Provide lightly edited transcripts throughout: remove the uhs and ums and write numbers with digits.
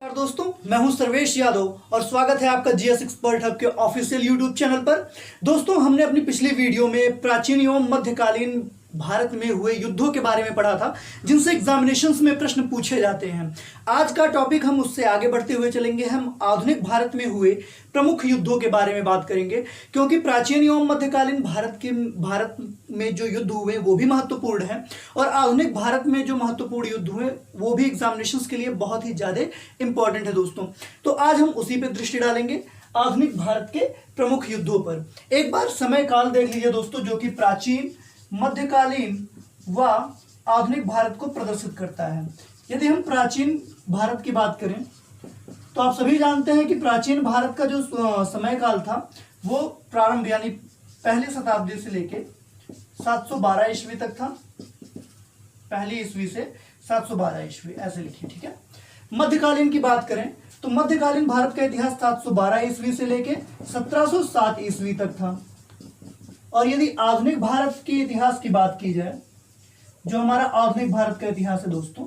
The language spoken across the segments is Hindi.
नमस्कार दोस्तों, मैं हूं सर्वेश यादव और स्वागत है आपका जीएस एक्सपर्ट हब के ऑफिशियल यूट्यूब चैनल पर। दोस्तों, हमने अपनी पिछली वीडियो में प्राचीन एवं मध्यकालीन भारत में हुए युद्धों के बारे में पढ़ा था, जिनसे एग्जामिनेशंस में प्रश्न पूछे जाते हैं। आज का टॉपिक हम उससे आगे बढ़ते हुए चलेंगे। हम आधुनिक भारत में हुए प्रमुख युद्धों के बारे में बात करेंगे, क्योंकि प्राचीन एवं मध्यकालीन भारत में जो युद्ध हुए वो भी महत्वपूर्ण है, और आधुनिक भारत में जो महत्वपूर्ण युद्ध हुए वो भी एग्जामिनेशंस के लिए बहुत ही ज्यादा इंपॉर्टेंट है दोस्तों। तो आज हम उसी पे दृष्टि डालेंगे, आधुनिक भारत के प्रमुख युद्धों पर। एक बार समय काल देख लीजिए दोस्तों, जो कि प्राचीन, मध्यकालीन व आधुनिक भारत को प्रदर्शित करता है। यदि हम प्राचीन भारत की बात करें तो आप सभी जानते हैं कि प्राचीन भारत का जो समय काल था वो प्रारंभ यानी पहली शताब्दी से लेके 712 ईस्वी तक था। पहली ईस्वी से 712 ईस्वी ऐसे लिखिए, ठीक है। मध्यकालीन की बात करें तो मध्यकालीन भारत का इतिहास 712 ईस्वी से लेके 1707 ईस्वी तक था। और यदि आधुनिक भारत के इतिहास की बात की जाए, जो हमारा आधुनिक भारत का इतिहास है दोस्तों,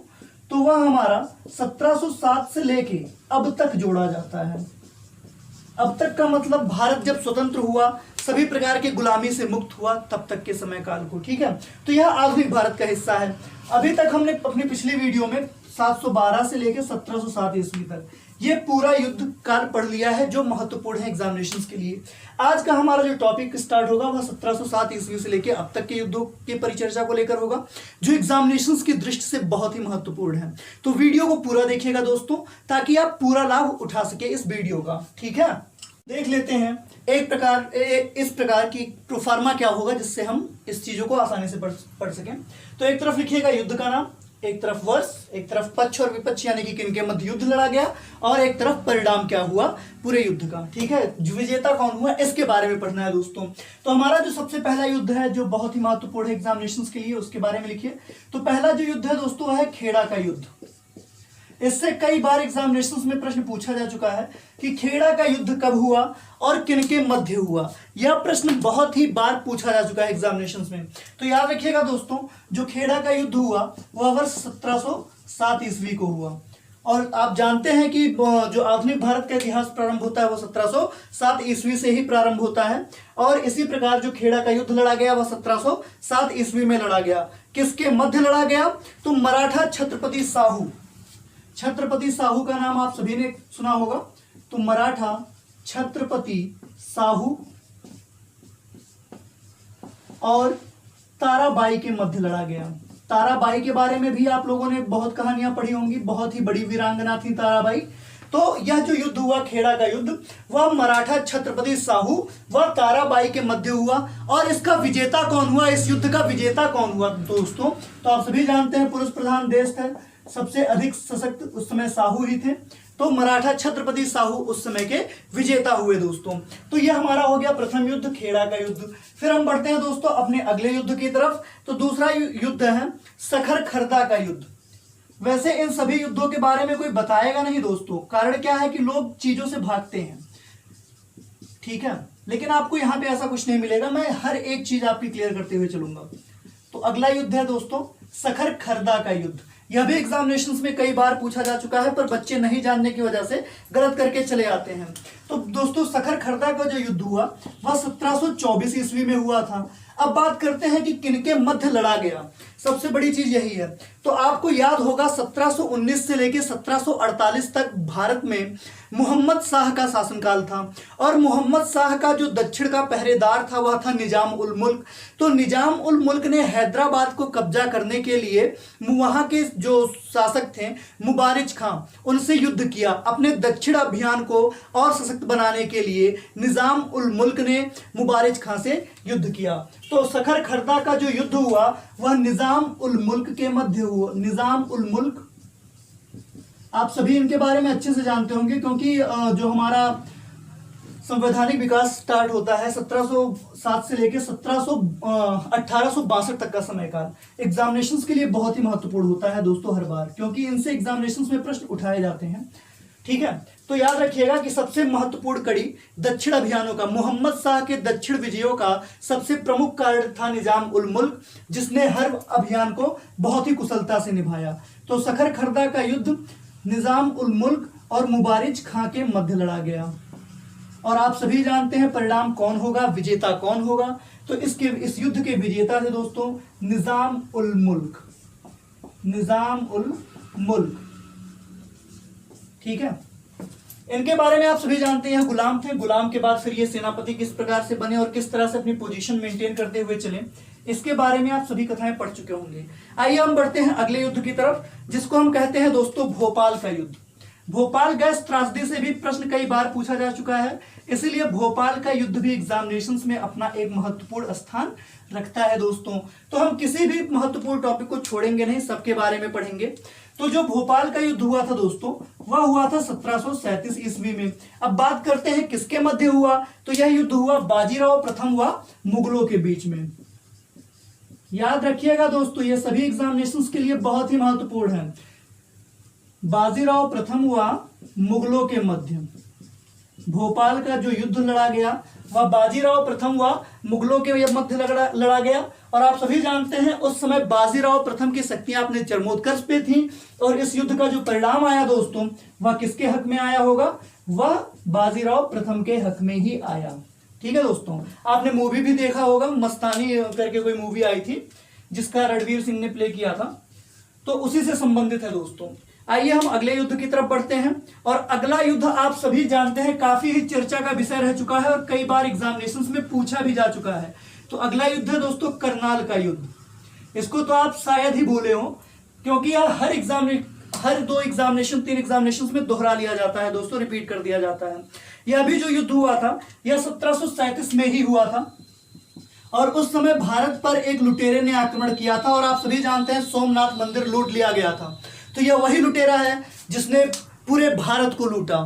तो वह हमारा 1707 से लेके अब तक जोड़ा जाता है। अब तक का मतलब भारत जब स्वतंत्र हुआ, सभी प्रकार के गुलामी से मुक्त हुआ, तब तक के समय काल को, ठीक है। तो यह आधुनिक भारत का हिस्सा है। अभी तक हमने अपनी पिछली वीडियो में 712 से लेकर 1707 ईस्वी तक ये पूरा युद्ध काल पढ़ लिया है, जो महत्वपूर्ण है एग्जामिनेशंस के लिए। आज का हमारा जो टॉपिक स्टार्ट होगा वह 1707 ईस्वी से लेकर अब तक के युद्धों की परिचर्चा को लेकर होगा, जो एग्जामिनेशंस की दृष्टि से बहुत ही महत्वपूर्ण है। तो वीडियो को पूरा देखिएगा दोस्तों, ताकि आप पूरा लाभ उठा सके इस वीडियो का, ठीक है। देख लेते हैं इस प्रकार की प्रोफार्मा क्या होगा, जिससे हम इस चीजों को आसानी से पढ़ सकें। तो एक तरफ लिखिएगा युद्ध का नाम, एक तरफ वर्ष, एक तरफ पक्ष और विपक्ष यानी कि किनके मध्य युद्ध लड़ा गया, और एक तरफ परिणाम क्या हुआ पूरे युद्ध का, ठीक है। विजेता कौन हुआ इसके बारे में पढ़ना है दोस्तों। तो हमारा जो सबसे पहला युद्ध है, जो बहुत ही महत्वपूर्ण है एग्जामिनेशंस के लिए, उसके बारे में लिखिए। तो पहला जो युद्ध है दोस्तों वह है खेड़ा का युद्ध। इससे कई बार एग्जामिनेशंस में प्रश्न पूछा जा चुका है कि खेड़ा का युद्ध कब हुआ और किनके मध्य हुआ। यह प्रश्न बहुत ही बार पूछा जा चुका है एग्जामिनेशंस में। तो याद रखिएगा दोस्तों, जो खेड़ा का युद्ध हुआ वह वर्ष 1707 ईस्वी को हुआ। और आप जानते हैं कि जो आधुनिक भारत का इतिहास प्रारंभ होता है वह 1707 ईस्वी से ही प्रारंभ होता है। और इसी प्रकार जो खेड़ा का युद्ध लड़ा गया वह 1707 ईस्वी में लड़ा गया। किसके मध्य लड़ा गया? तो मराठा छत्रपति साहू का नाम आप सभी ने सुना होगा। तो मराठा छत्रपति साहू और ताराबाई के मध्य लड़ा गया। ताराबाई के बारे में भी आप लोगों ने बहुत कहानियां पढ़ी होंगी, बहुत ही बड़ी वीरांगना थी ताराबाई। तो यह जो युद्ध हुआ खेड़ा का युद्ध, वह मराठा छत्रपति साहू व ताराबाई के मध्य हुआ। और इसका विजेता कौन हुआ, इस युद्ध का विजेता कौन हुआ दोस्तों? तो आप सभी जानते हैं पुरुष प्रधान देश था, सबसे अधिक सशक्त उस समय साहू ही थे। तो मराठा छत्रपति साहू उस समय के विजेता हुए दोस्तों। तो यह हमारा हो गया प्रथम युद्ध, खेड़ा का युद्ध। फिर हम बढ़ते हैं दोस्तों अपने अगले युद्ध की तरफ। तो दूसरा युद्ध है सखर खरदा का युद्ध। वैसे इन सभी युद्धों के बारे में कोई बताएगा नहीं दोस्तों, कारण क्या है कि लोग चीजों से भागते हैं, ठीक है। लेकिन आपको यहां पे ऐसा कुछ नहीं मिलेगा, मैं हर एक चीज आपकी क्लियर करते हुए चलूंगा। तो अगला युद्ध है दोस्तों सखर खरदा का युद्ध। यह भी एग्जामिनेशंस में कई बार पूछा जा चुका है, पर बच्चे नहीं जानने की वजह से गलत करके चले आते हैं। तो दोस्तों सखर खरदा का जो युद्ध हुआ वह 1724 ईस्वी में हुआ था। अब बात करते हैं कि किनके मध्य लड़ा गया। सबसे बड़ी चीज यही है। तो आपको याद होगा 1719 से लेकर 1748 तक भारत में मोहम्मद शाह का शासनकाल था। और मोहम्मद शाह का जो दक्षिण का पहरेदार था वह था निजाम उल मुल्क। तो निजाम उल मुल्क ने हैदराबाद को कब्जा करने के लिए वहां के जो शासक थे मुबारिज खां, उनसे युद्ध किया। अपने दक्षिण अभियान को और सशक्त बनाने के लिए निजाम उल मुल्क ने मुबारिज खां से युद्ध किया। तो सखर खरदा का जो युद्ध हुआ वह निजाम उल मुल्क के मध्य हुआ। निजाम उल मुल्क आप सभी इनके बारे में अच्छे से जानते होंगे, क्योंकि जो हमारा संवैधानिक विकास स्टार्ट होता है 1707 से लेकर 1862 तक का समय काल एग्जामिनेशंस के लिए बहुत ही महत्वपूर्ण होता है दोस्तों हर बार, क्योंकि इनसे एग्जामिनेशंस में प्रश्न उठाए जाते हैं, ठीक है। तो याद रखिएगा कि सबसे महत्वपूर्ण कड़ी दक्षिण अभियानों का, मोहम्मद शाह के दक्षिण विजयों का सबसे प्रमुख कारण था निजाम उल मुल्क, जिसने हर अभियान को बहुत ही कुशलता से निभाया। तो सखर खरदा का युद्ध निजाम उल मुल्क और मुबारिज खां के मध्य लड़ा गया। और आप सभी जानते हैं परिणाम कौन होगा, विजेता कौन होगा। तो इस युद्ध के विजेता थे दोस्तों निजाम उल मुल्क, निजाम उल मुल्क। ठीक है, इनके बारे में आप सभी जानते हैं, गुलाम थे। गुलाम के बाद फिर ये सेनापति किस प्रकार से बने और किस तरह से अपनी पोजीशन मेंटेन करते हुए चले, इसके बारे में आप सभी कथाएं पढ़ चुके होंगे। आइए हम बढ़ते हैं अगले युद्ध की तरफ, जिसको हम कहते हैं दोस्तों भोपाल का युद्ध। भोपाल गैस त्रासदी से भी प्रश्न कई बार पूछा जा चुका है, इसीलिए भोपाल का युद्ध भी एग्जामिनेशंस में अपना एक महत्वपूर्ण स्थान रखता है दोस्तों। तो हम किसी भी महत्वपूर्ण टॉपिक को छोड़ेंगे नहीं, सबके बारे में पढ़ेंगे। तो जो भोपाल का युद्ध हुआ था दोस्तों, वह हुआ था 1737 ईस्वी में। अब बात करते हैं किसके मध्य हुआ, तो यह युद्ध हुआ बाजीराव प्रथम व मुगलों के बीच में। याद रखिएगा दोस्तों, ये सभी एग्जामिनेशंस के लिए बहुत ही महत्वपूर्ण है। बाजीराव प्रथम व मुगलों के मध्य भोपाल का जो युद्ध लड़ा गया वह बाजीराव प्रथम व मुगलों के मध्य लड़ा गया। और आप सभी जानते हैं उस समय बाजीराव प्रथम की शक्तियां अपने चरमोत्कर्ष पे थी, और इस युद्ध का जो परिणाम आया दोस्तों वह किसके हक में आया होगा, वह बाजीराव प्रथम के हक में ही आया। ठीक है दोस्तों, आपने मूवी भी देखा होगा, मस्तानी करके कोई मूवी आई थी जिसका रणवीर सिंह ने प्ले किया था, तो उसी से संबंधित है दोस्तों। आइए हम अगले युद्ध की तरफ बढ़ते हैं। और अगला युद्ध आप सभी जानते हैं काफी ही चर्चा का विषय रह चुका है और कई बार एग्जामिनेशंस में पूछा भी जा चुका है। तो अगला युद्ध है दोस्तों करनाल का युद्ध। इसको तो आप शायद ही भूले हो, क्योंकि यह हर 2 एग्जामिनेशन 3 एग्जामिनेशन में दोहरा लिया जाता है दोस्तों, रिपीट कर दिया जाता है। यह भी जो युद्ध हुआ था यह 1737 में ही हुआ था, और उस समय भारत पर एक लुटेरे ने आक्रमण किया था, और आप सभी जानते हैं सोमनाथ मंदिर लूट लिया गया था। तो यह वही लुटेरा है जिसने पूरे भारत को लूटा,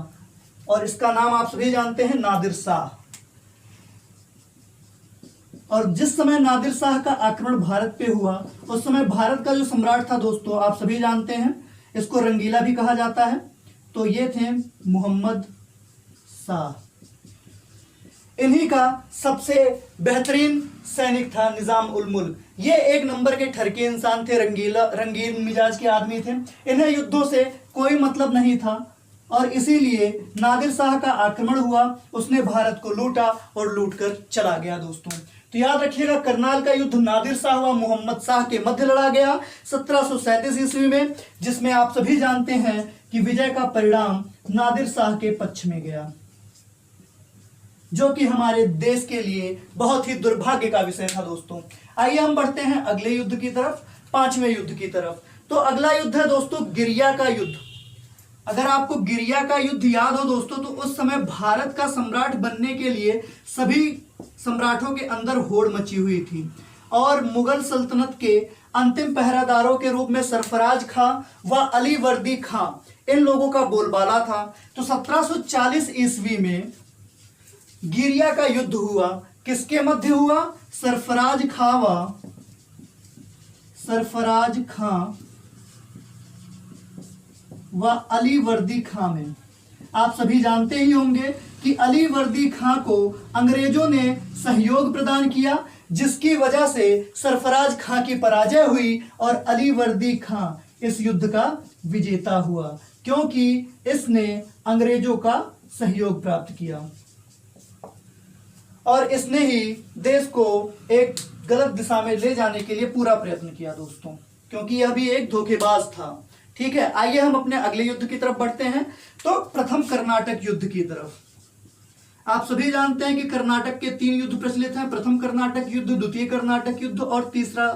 और इसका नाम आप सभी जानते हैं नादिर शाह। और जिस समय नादिर शाह का आक्रमण भारत पे हुआ, उस समय भारत का जो सम्राट था दोस्तों आप सभी जानते हैं, इसको रंगीला भी कहा जाता है, तो ये थे मोहम्मद शाह। इन्हीं का सबसे बेहतरीन सैनिक था निजाम उल मुल्क। ये एक नंबर के ठरके इंसान थे, रंगीन मिजाज के आदमी थे। इन्हें युद्धों से कोई मतलब नहीं था, और इसीलिए नादिर शाह का आक्रमण हुआ, उसने भारत को लूटा और लूटकर चला गया दोस्तों। तो याद रखिएगा करनाल का युद्ध नादिर शाह व मोहम्मद शाह के मध्य लड़ा गया 1737 ईस्वी में, जिसमें आप सभी जानते हैं कि विजय का परिणाम नादिर शाह के पक्ष में गया, जो कि हमारे देश के लिए बहुत ही दुर्भाग्य का विषय था दोस्तों। आइए हम बढ़ते हैं अगले युद्ध की तरफ, 5वें युद्ध की तरफ। तो अगला युद्ध है दोस्तों गिरिया का युद्ध। अगर आपको गिरिया का युद्ध याद हो दोस्तों, तो उस समय भारत का सम्राट बनने के लिए सभी सम्राटों के अंदर होड़ मची हुई थी, और मुगल सल्तनत के अंतिम पहरादारों के रूप में सरफराज खां व अली वर्दी खां, इन लोगों का बोलबाला था। तो 1740 ईस्वी में गिरिया का युद्ध हुआ, किसके मध्य हुआ, सरफराज खां व अली वर्दी खां में। आप सभी जानते ही होंगे कि अली वर्दी खां को अंग्रेजों ने सहयोग प्रदान किया, जिसकी वजह से सरफराज खां की पराजय हुई और अली वर्दी खां इस युद्ध का विजेता हुआ, क्योंकि इसने अंग्रेजों का सहयोग प्राप्त किया और इसने ही देश को एक गलत दिशा में ले जाने के लिए पूरा प्रयत्न किया दोस्तों, क्योंकि यह भी एक धोखेबाज था। ठीक है, आइए हम अपने अगले युद्ध की तरफ बढ़ते हैं। तो प्रथम कर्नाटक युद्ध की तरफ। आप सभी जानते हैं कि कर्नाटक के 3 युद्ध प्रचलित हैं, प्रथम कर्नाटक युद्ध, द्वितीय कर्नाटक युद्ध और तीसरा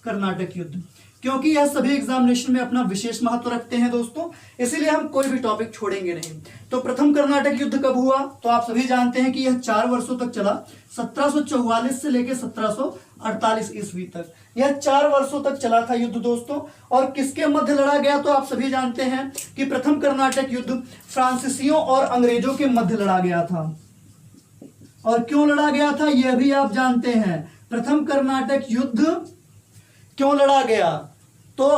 कर्नाटक युद्ध। क्योंकि यह सभी एग्जामिनेशन में अपना विशेष महत्व रखते हैं दोस्तों, इसीलिए हम कोई भी टॉपिक छोड़ेंगे नहीं। तो प्रथम कर्नाटक युद्ध कब हुआ, तो आप सभी जानते हैं कि यह 4 वर्षों तक चला, 1744 से लेकर 1748 ईस्वी तक। यह 4 वर्षों तक चला था युद्ध दोस्तों। और किसके मध्य लड़ा गया, तो आप सभी जानते हैं कि प्रथम कर्नाटक युद्ध फ्रांसीसियों और अंग्रेजों के मध्य लड़ा गया था। और क्यों लड़ा गया था यह भी आप जानते हैं। प्रथम कर्नाटक युद्ध क्यों लड़ा गया, तो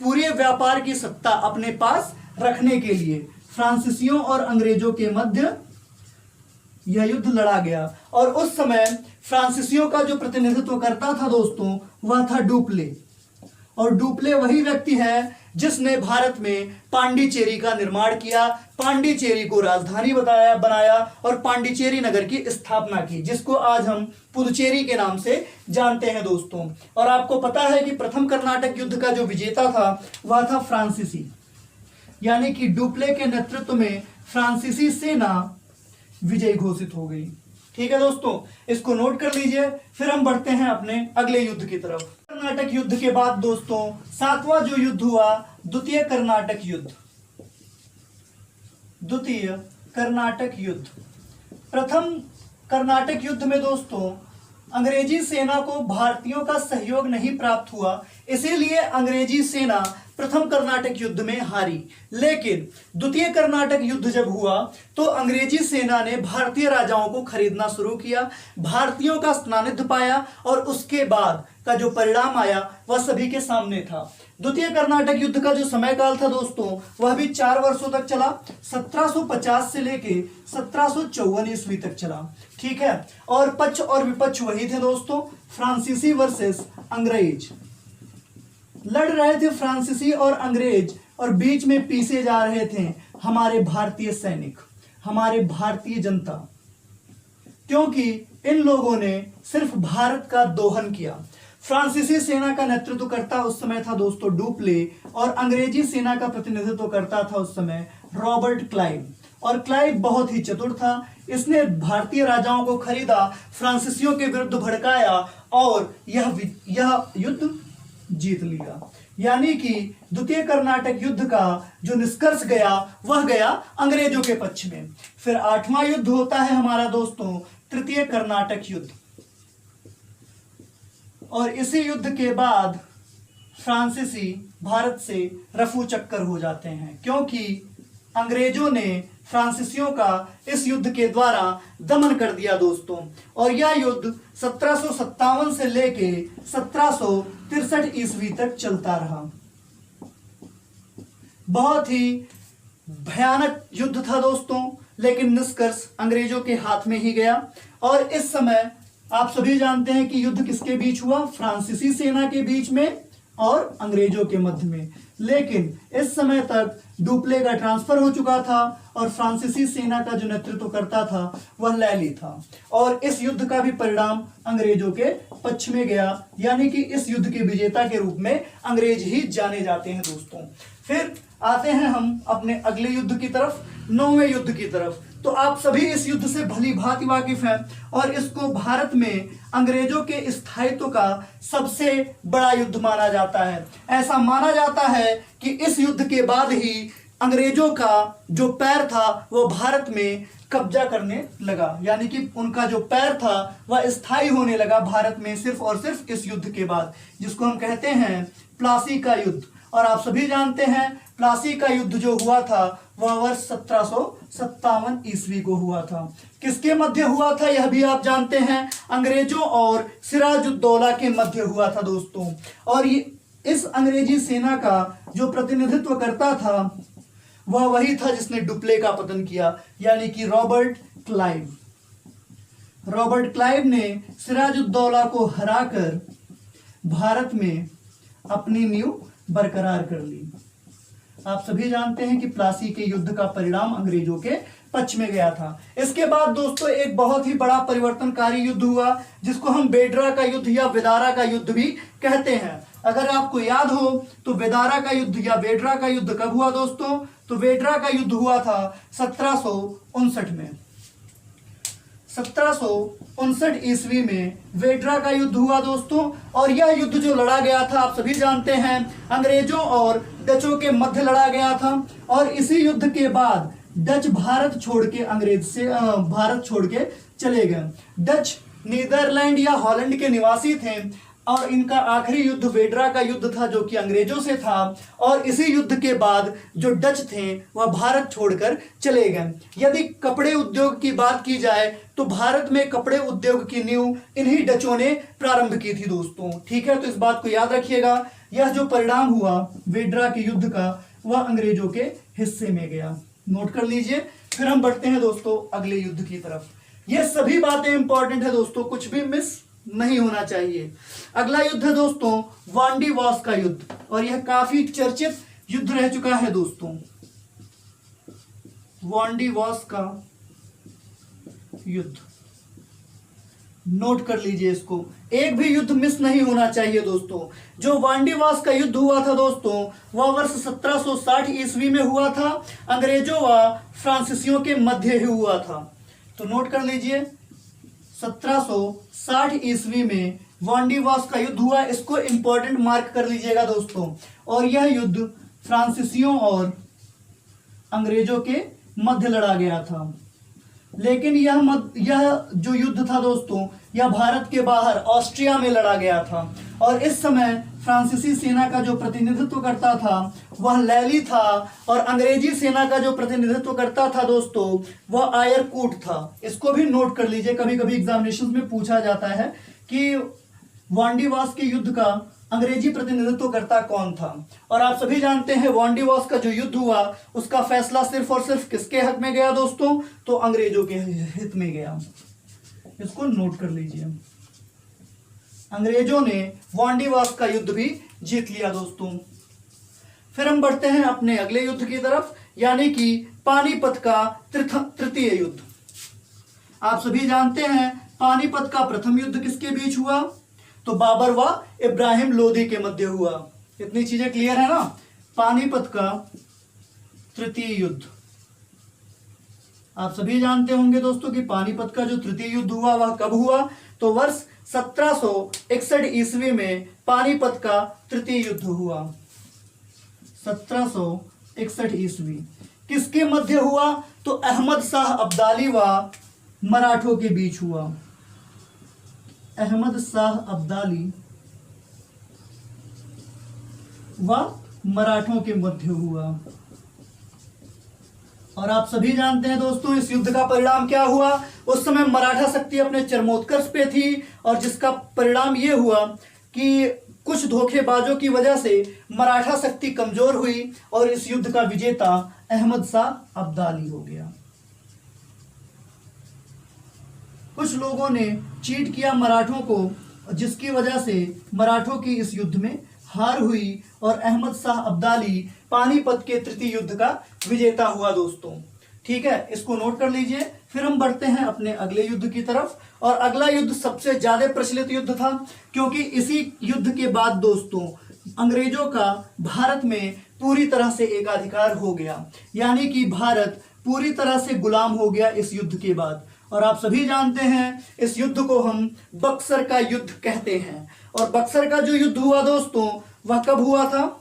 पूरे व्यापार की सत्ता अपने पास रखने के लिए फ्रांसीसियों और अंग्रेजों के मध्य यह युद्ध लड़ा गया। और उस समय फ्रांसीसियों का जो प्रतिनिधित्व करता था दोस्तों, वह था डुप्ले, और डुप्ले वही व्यक्ति है जिसने भारत में पांडिचेरी का निर्माण किया, पांडिचेरी को राजधानी बनाया और पांडिचेरी नगर की स्थापना की, जिसको आज हम पुदुचेरी के नाम से जानते हैं दोस्तों। और आपको पता है कि प्रथम कर्नाटक युद्ध का जो विजेता था वह था फ्रांसीसी, यानी कि डुप्ले के नेतृत्व में फ्रांसीसी सेना विजयी घोषित हो गई। ठीक है दोस्तों, इसको नोट कर लीजिए। फिर हम बढ़ते हैं अपने अगले युद्ध की तरफ। कर्नाटक युद्ध के बाद दोस्तों 7वां जो युद्ध हुआ, द्वितीय कर्नाटक युद्ध। द्वितीय कर्नाटक युद्ध। प्रथम कर्नाटक युद्ध में दोस्तों अंग्रेजी सेना को भारतीयों का सहयोग नहीं प्राप्त हुआ, इसीलिए अंग्रेजी सेना प्रथम कर्नाटक युद्ध में हारी। लेकिन द्वितीय कर्नाटक युद्ध जब हुआ तो अंग्रेजी सेना ने भारतीय राजाओं को खरीदना शुरू किया, भारतीयों का सानिध्य पाया और उसके बाद का जो परिणाम आया वह सभी के सामने था। द्वितीय कर्नाटक युद्ध का जो समय काल था दोस्तों वह भी 4 वर्षों तक चला, 1750 से लेके 1754 ईस्वी तक चला। ठीक है, और पक्ष और विपक्ष वही थे दोस्तों, फ्रांसीसी वर्सेस अंग्रेज लड़ रहे थे। फ्रांसीसी और अंग्रेज, और बीच में पीछे जा रहे थे हमारे भारतीय सैनिक, हमारे भारतीय जनता, क्योंकि इन लोगों ने सिर्फ भारत का दोहन किया। फ्रांसीसी सेना का नेतृत्व करता उस समय था दोस्तों डुप्ले, और अंग्रेजी सेना का प्रतिनिधित्व करता था उस समय रॉबर्ट क्लाइव। और क्लाइव बहुत ही चतुर था, इसने भारतीय राजाओं को खरीदा, फ्रांसीसियों के विरुद्ध भड़काया और यह युद्ध जीत लिया। यानी कि द्वितीय कर्नाटक युद्ध का जो निष्कर्ष गया वह गया अंग्रेजों के पक्ष में। फिर 8वां युद्ध होता है हमारा दोस्तों तृतीय कर्नाटक युद्ध, और इसी युद्ध के बाद फ्रांसीसी भारत से रफू चक्कर हो जाते हैं, क्योंकि अंग्रेजों ने फ्रांसीसियों का इस युद्ध के द्वारा दमन कर दिया दोस्तों। और यह युद्ध 1757 से लेके 1763 ईस्वी तक चलता रहा। बहुत ही भयानक युद्ध था दोस्तों, लेकिन निष्कर्ष अंग्रेजों के हाथ में ही गया। और इस समय आप सभी जानते हैं कि युद्ध किसके बीच हुआ, फ्रांसीसी सेना के बीच में और अंग्रेजों के मध्य में। लेकिन इस समय तक डुप्ले का ट्रांसफर हो चुका था और फ्रांसीसी सेना का जो नेतृत्व करता था वह लैली था, और इस युद्ध का भी परिणाम अंग्रेजों के पक्ष में गया, यानी कि इस युद्ध के विजेता के रूप में अंग्रेज ही जाने जाते हैं दोस्तों। फिर आते हैं हम अपने अगले युद्ध की तरफ, 9वें युद्ध की तरफ। तो आप सभी इस युद्ध से भली भांति वाकिफ हैं, और इसको भारत में अंग्रेजों के स्थायित्व का सबसे बड़ा युद्ध माना जाता है। ऐसा माना जाता है कि इस युद्ध के बाद ही अंग्रेजों का जो पैर था वो भारत में कब्जा करने लगा, यानी कि उनका जो पैर था वह स्थायी होने लगा भारत में सिर्फ और सिर्फ इस युद्ध के बाद, जिसको हम कहते हैं प्लासी का युद्ध। और आप सभी जानते हैं प्लासी का युद्ध जो हुआ था वह वर्ष 1757 ईस्वी को हुआ था। किसके मध्य हुआ था यह भी आप जानते हैं, अंग्रेजों और सिराजुद्दौला के मध्य हुआ था दोस्तों। और ये इस अंग्रेजी सेना का जो प्रतिनिधित्व करता था वह वही था जिसने डुप्ले का पतन किया, यानी कि रॉबर्ट क्लाइव। रॉबर्ट क्लाइव ने सिराजुद्दौला को हराकर भारत में अपनी नींव बरकरार कर ली। आप सभी जानते हैं कि प्लासी के युद्ध का परिणाम अंग्रेजों के पक्ष में गया था। इसके बाद दोस्तों एक बहुत ही बड़ा परिवर्तनकारी युद्ध हुआ, जिसको हम बेडरा का युद्ध या वेदारा का युद्ध भी कहते हैं। अगर आपको याद हो तो वेदारा का युद्ध या वेडरा का युद्ध कब हुआ दोस्तों, तो वेडरा का युद्ध हुआ था 1759 में। 1759 ईस्वी में वेडरा का युद्ध हुआ दोस्तों। और यह युद्ध जो लड़ा गया था आप सभी जानते हैं अंग्रेजों और डचों के मध्य लड़ा गया था। और इसी युद्ध के बाद डच भारत छोड़ के भारत छोड़ के चले गए। डच नीदरलैंड या हॉलैंड के निवासी थे, और इनका आखिरी युद्ध वेडरा का युद्ध था जो कि अंग्रेजों से था। और इसी युद्ध के बाद जो डच थे वह भारत छोड़कर चले गए। यदि कपड़े उद्योग की बात की जाए तो भारत में कपड़े उद्योग की नींव इन्हीं डचों ने प्रारंभ की थी दोस्तों। ठीक है, तो इस बात को याद रखिएगा। यह जो परिणाम हुआ वेडरा के युद्ध का वह अंग्रेजों के हिस्से में गया, नोट कर लीजिए। फिर हम बढ़ते हैं दोस्तों अगले युद्ध की तरफ। ये सभी बातें इंपॉर्टेंट है दोस्तों, कुछ भी मिस नहीं होना चाहिए। अगला युद्ध है दोस्तों वांडीवास का युद्ध, और यह काफी चर्चित युद्ध रह चुका है दोस्तों। वांडीवास का युद्ध नोट कर लीजिए इसको, एक भी युद्ध मिस नहीं होना चाहिए दोस्तों। जो वांडीवास का युद्ध हुआ था दोस्तों वह वर्ष 1760 ईस्वी में हुआ था। अंग्रेजों व फ्रांसीसियों के मध्य ही हुआ था। तो नोट कर लीजिए 1760 ईस्वी में वांडीवास का युद्ध हुआ, इसको इंपॉर्टेंट मार्क कर लीजिएगा दोस्तों। और यह युद्ध फ्रांसीसियों और अंग्रेजों के मध्य लड़ा गया था। लेकिन यह जो युद्ध था दोस्तों यह भारत के बाहर ऑस्ट्रिया में लड़ा गया था। और इस समय फ्रांसीसी सेना का जो प्रतिनिधित्व करता था वह लैली था, और अंग्रेजी सेना का जो प्रतिनिधित्व करता था दोस्तों वह आयरकूट था। इसको भी नोट कर लीजिए, कभी कभी एग्जामिनेशन में पूछा जाता है कि वांडीवास के युद्ध का अंग्रेजी प्रतिनिधित्व करता कौन था। और आप सभी जानते हैं वांडीवास का जो युद्ध हुआ उसका फैसला सिर्फ और सिर्फ किसके हक में गया दोस्तों, तो अंग्रेजों के हित में गया। इसको नोट कर लीजिए। अंग्रेजों ने वांडीवास का युद्ध भी जीत लिया दोस्तों। फिर हम बढ़ते हैं अपने अगले युद्ध की तरफ, यानी कि पानीपत का तृतीय युद्ध। आप सभी जानते हैं पानीपत का प्रथम युद्ध किसके बीच हुआ, तो बाबर व इब्राहिम लोदी के मध्य हुआ। इतनी चीजें क्लियर है ना। पानीपत का तृतीय युद्ध, आप सभी जानते होंगे दोस्तों कि पानीपत का जो तृतीय युद्ध हुआ वह कब हुआ, तो वर्ष 1761 ईस्वी में पानीपत का तृतीय युद्ध हुआ। 1761 ईस्वी किसके मध्य हुआ, तो अहमद शाह अब्दाली व मराठों के बीच हुआ। अहमद शाह अब्दाली व मराठों के मध्य हुआ। और आप सभी जानते हैं दोस्तों इस युद्ध का परिणाम क्या हुआ। उस समय मराठा शक्ति अपने चरमोत्कर्ष पे थी, और जिसका परिणाम यह हुआ कि कुछ धोखेबाजों की वजह से मराठा शक्ति कमजोर हुई, और इस युद्ध का विजेता अहमद शाह अब्दाली हो गया। कुछ लोगों ने चीट किया मराठों को, जिसकी वजह से मराठों की इस युद्ध में हार हुई, और अहमद शाह अब्दाली पानीपत के तृतीय युद्ध का विजेता हुआ दोस्तों। ठीक है, इसको नोट कर लीजिए। फिर हम बढ़ते हैं अपने अगले युद्ध की तरफ, और अगला युद्ध सबसे ज्यादा प्रचलित युद्ध था, क्योंकि इसी युद्ध के बाद दोस्तों अंग्रेजों का भारत में पूरी तरह से एकाधिकार हो गया, यानी कि भारत पूरी तरह से गुलाम हो गया इस युद्ध के बाद। और आप सभी जानते हैं इस युद्ध को हम बक्सर का युद्ध कहते हैं। और बक्सर का जो युद्ध हुआ दोस्तों वह कब हुआ था,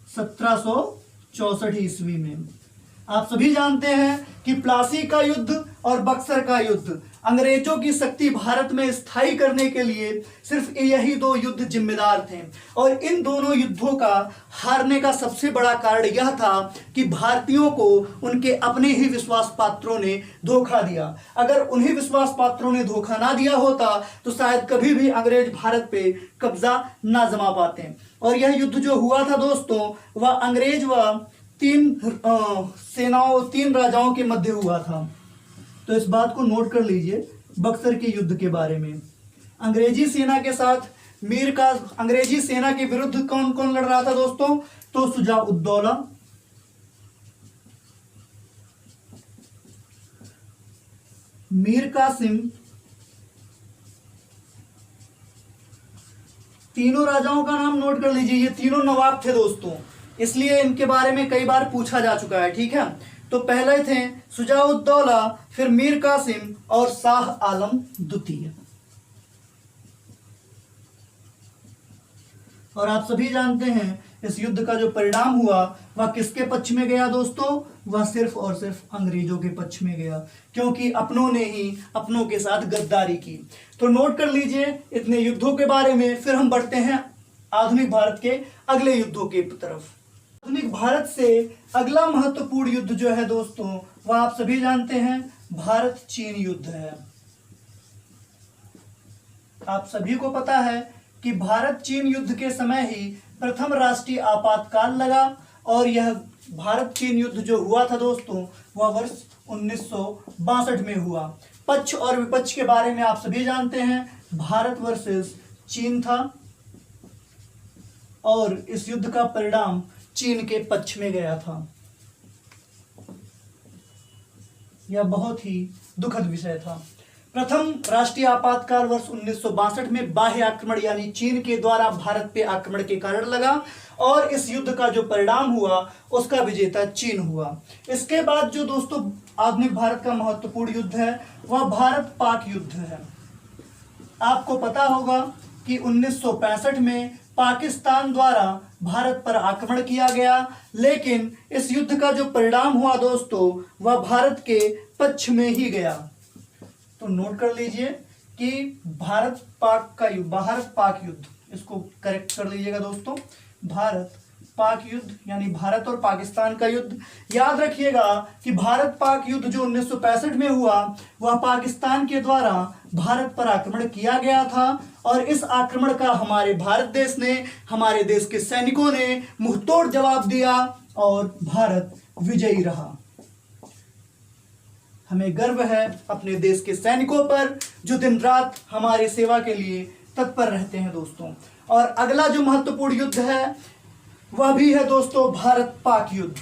1764 ईस्वी में। आप सभी जानते हैं कि प्लासी का युद्ध और बक्सर का युद्ध अंग्रेजों की शक्ति भारत में स्थायी करने के लिए सिर्फ यही दो युद्ध जिम्मेदार थे। और इन दोनों युद्धों का हारने का सबसे बड़ा कारण यह था कि भारतीयों को उनके अपने ही विश्वास पात्रों ने धोखा दिया। अगर उन्हीं विश्वास पात्रों ने धोखा ना दिया होता तो शायद कभी भी अंग्रेज भारत पे कब्जा ना जमा पाते। और यह युद्ध जो हुआ था दोस्तों वह अंग्रेज व तीन राजाओं के मध्य हुआ था। तो इस बात को नोट कर लीजिए बक्सर के युद्ध के बारे में। अंग्रेजी सेना के साथ अंग्रेजी सेना के विरुद्ध कौन कौन लड़ रहा था दोस्तों, तो शुजाउद्दौला, मीर कासिम, तीनों राजाओं का नाम नोट कर लीजिए। ये तीनों नवाब थे दोस्तों, इसलिए इनके बारे में कई बार पूछा जा चुका है। ठीक है, तो पहले थे शुजाउद्दौला, फिर मीर कासिम और शाह आलम द्वितीय। और आप सभी जानते हैं इस युद्ध का जो परिणाम हुआ वह किसके पक्ष में गया दोस्तों, वह सिर्फ और सिर्फ अंग्रेजों के पक्ष में गया, क्योंकि अपनों ने ही अपनों के साथ गद्दारी की। तो नोट कर लीजिए इतने युद्धों के बारे में। फिर हम बढ़ते हैं आधुनिक भारत के अगले युद्धों की तरफ। आधुनिक भारत से अगला महत्वपूर्ण युद्ध जो है दोस्तों वह आप सभी जानते हैं भारत चीन युद्ध है। आप सभी को पता है कि भारत चीन युद्ध के समय ही प्रथम राष्ट्रीय आपातकाल लगा, और यह भारत चीन युद्ध जो हुआ था दोस्तों वह वर्ष 1962 में हुआ। पक्ष और विपक्ष के बारे में आप सभी जानते हैं। भारत वर्सेस चीन था और इस युद्ध का परिणाम चीन के पक्ष में गया था। यह बहुत ही दुखद विषय था। प्रथम राष्ट्रीय आपातकाल वर्ष 1962 में बाह्य आक्रमण यानी चीन के द्वारा भारत पे आक्रमण के कारण लगा और इस युद्ध का जो परिणाम हुआ उसका विजेता चीन हुआ। इसके बाद जो दोस्तों आधुनिक भारत का महत्वपूर्ण युद्ध है वह भारत पाक युद्ध है। आपको पता होगा कि 1965 में पाकिस्तान द्वारा भारत पर आक्रमण किया गया, लेकिन इस युद्ध का जो परिणाम हुआ दोस्तों वह भारत के पक्ष में ही गया। तो नोट कर लीजिए कि भारत पाक युद्ध, इसको करेक्ट कर लीजिएगा दोस्तों, भारत पाक युद्ध यानी भारत और पाकिस्तान का युद्ध। याद रखिएगा कि भारत पाक युद्ध जो 1965 में हुआ वह पाकिस्तान के द्वारा भारत पर आक्रमण किया गया था और इस आक्रमण का हमारे भारत देश ने, हमारे देश के सैनिकों ने मुंहतोड़ जवाब दिया और भारत विजयी रहा। हमें गर्व है अपने देश के सैनिकों पर जो दिन रात हमारी सेवा के लिए तत्पर रहते हैं दोस्तों। और अगला जो महत्वपूर्ण युद्ध है वह भी है दोस्तों भारत पाक युद्ध।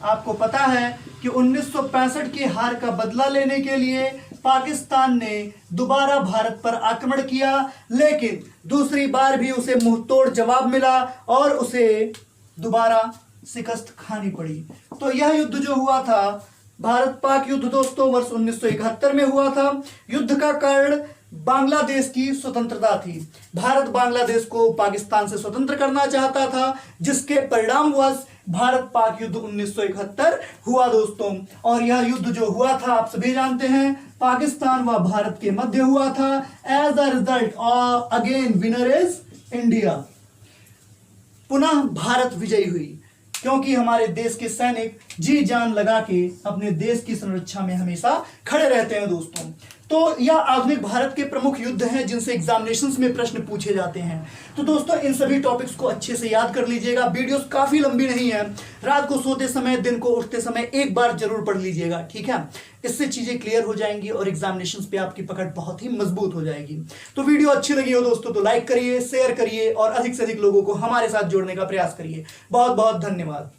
आपको पता है कि 1965 की हार का बदला लेने के लिए पाकिस्तान ने दोबारा भारत पर आक्रमण किया, लेकिन दूसरी बार भी उसे मुंहतोड़ जवाब मिला और उसे दोबारा शिकस्त खानी पड़ी। तो यह युद्ध जो हुआ था भारत पाक युद्ध दोस्तों वर्ष 1971 में हुआ था। युद्ध का कारण बांग्लादेश की स्वतंत्रता थी। भारत बांग्लादेश को पाकिस्तान से स्वतंत्र करना चाहता था, जिसके परिणामवश भारत पाक युद्ध 1971 हुआ दोस्तों। और यह युद्ध जो हुआ था आप सभी जानते हैं पाकिस्तान व भारत के मध्य हुआ था। As a result again winner is India. पुनः भारत विजयी हुई क्योंकि हमारे देश के सैनिक जी जान लगा के अपने देश की संरक्षा में हमेशा खड़े रहते हैं दोस्तों। तो यह आधुनिक भारत के प्रमुख युद्ध हैं जिनसे एग्जामिनेशंस में प्रश्न पूछे जाते हैं। तो दोस्तों इन सभी टॉपिक्स को अच्छे से याद कर लीजिएगा। वीडियोस काफी लंबी नहीं है, रात को सोते समय, दिन को उठते समय एक बार जरूर पढ़ लीजिएगा, ठीक है। इससे चीजें क्लियर हो जाएंगी और एग्जामिनेशंस पे आपकी पकड़ बहुत ही मजबूत हो जाएगी। तो वीडियो अच्छी लगी हो दोस्तों तो लाइक करिए, शेयर करिए और अधिक से अधिक लोगों को हमारे साथ जोड़ने का प्रयास करिए। बहुत बहुत धन्यवाद।